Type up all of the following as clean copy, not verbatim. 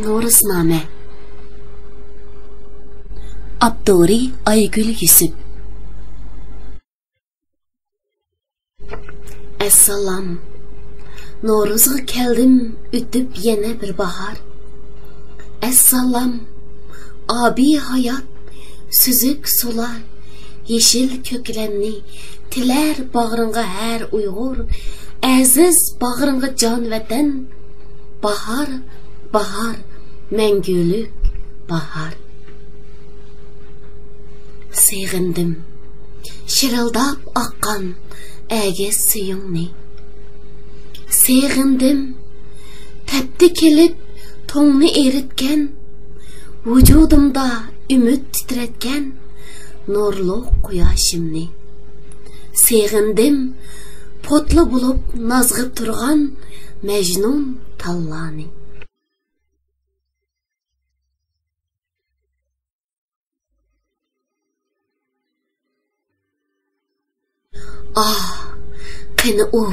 No'riznoma. Abduri Aygül Yusuf. Assalom. No'ruzga keldim, o'tib yana bir bahar. Assalom. Abi hayat, süzük sular, yeşil köklenni, tiler bağrınga her Uygur, aziz bağrınga can vatan, bahar, bahar, mengülük bahar. Sığındım, şırıldap akkan ägiz suyuңni. Sığındım, tepti kelip toңni eritken, vücudumda ümit titretken nurlu quyoshimni. Sığındım, potlu bulup nazgıp turgan Mecnun tallani. Ah, qani o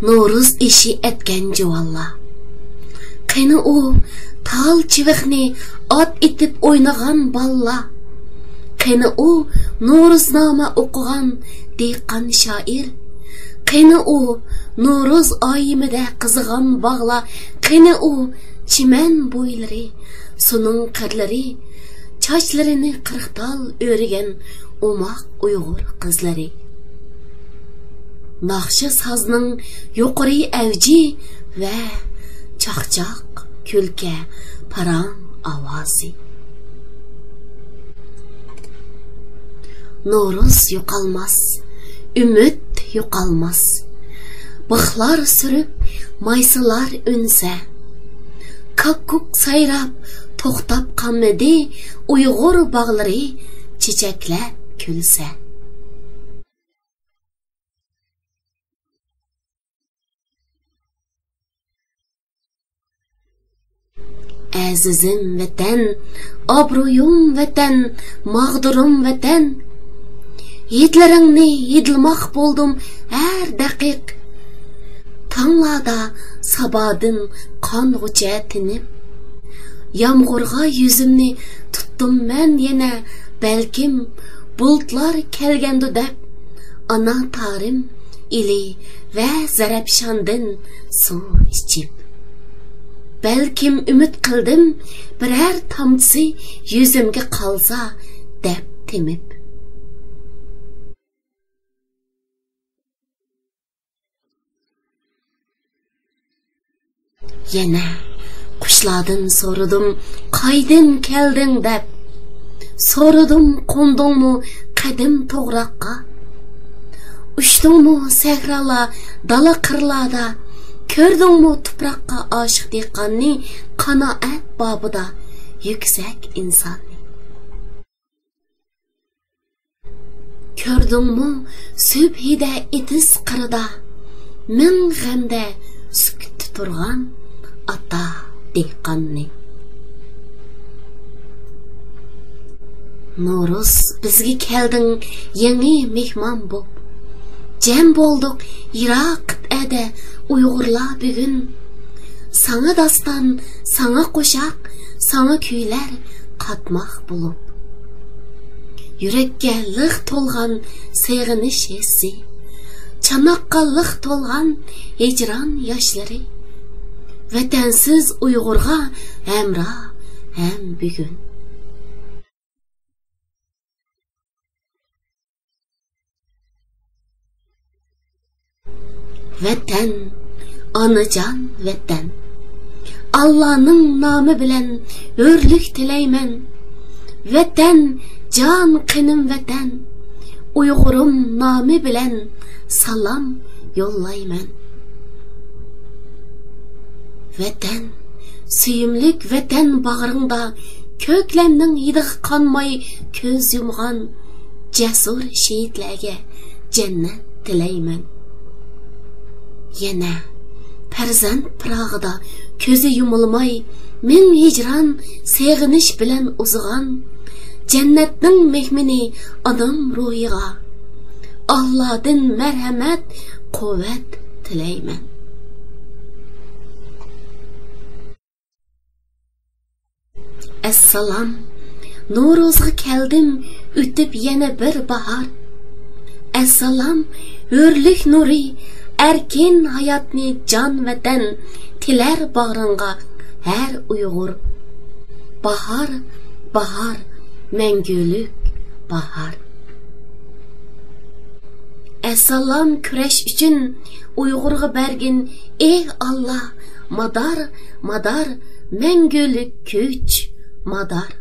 No'ruz işi etken juvalla. Qani o tal chiviqni at itib o'ynagan balla. Qani o No'riznoma o'qigan dehqon shoir. Qani o No'ruz oyimida qizigan bog'la. Qani o chiman bo'ylari, suning qirlari, chochlarini qirqtal o'rigan umoq Uyg'ur qizlari. Naqshi sazning yuqori avji va chaqchaq kulka parang ovozi. No'ruz yo'qolmas, umid yo'qolmas. Bixlar surib, maysalar unsa. Kakkuk sayrab, to'xtab qolmadi Uyg'ur bog'lari chechaklar kulsa. Azizim vatan, obro'yum vatan, mağdurum vatan. Yidlaringni yidilmoq bo'ldim har daqiq. Tanglarda sabodin qong'ucha tinib. Yomg'irga yuzimni tutdim men yana, balkim bulutlar kelgandu deb. Ana tarim ili va Zarafshondin suv ichib. Belkim ümit qildim, birer tamsi yüzümge qalsa deb temib. Yana qushlardan so'radim, qaydin kelding deb. So'radim, qo'ndingmi qadim to'g'raqqa. Uchdingmi sahrolar, dala qirlarda. Kördüңmü tupraqqa aşık dehqonni, qanoat babida yuksak insonni. Kördüңmü subhida itiz qirida, min g'amda sukut turgan ata dehqonni. No'ruz bizga kelding yangi mehmon bo'p. Cem bolduk Irak qit'ada Uyg'urlar bugun. Sana dastan, sana qo'shiq, sana kuylar qatmoq bo'lib. Yurakka liq to'lgan seg'inish hissi, chanoqqa liq to'lgan hijron yoshlari. Vatansiz Uyg'urga hamroh ham bugun. Vatan, anacan vatan. Allah'ның namı bilen hürlük tileymen. Vatan, can qenim vatan. Uygurum namı bilen salam yollayman. Vatan, suyumlik vatan bağrında köklemning hidiga qanmay ko'z yumgan jasur şehitlerge cennet tileymen. Yana farzand pirog'ida ko'zi yumilmay ming hijron seg'inish bilan uzigan jannatning mehmini odam ruhiga Allohdan marhamat quvvat tilayman. Assalom, No'rozga keldim, o'tib yana bir bahor. Assalom, hurlik nuri, erkin hayotni jon vatan tilar bag'ringga har Uyg'ur. Bahor, bahor, mangulik bahor. Assalom kurash uchun Uyg'urga bergin, ey Allah, madar, madar, mangulik kuch, madar.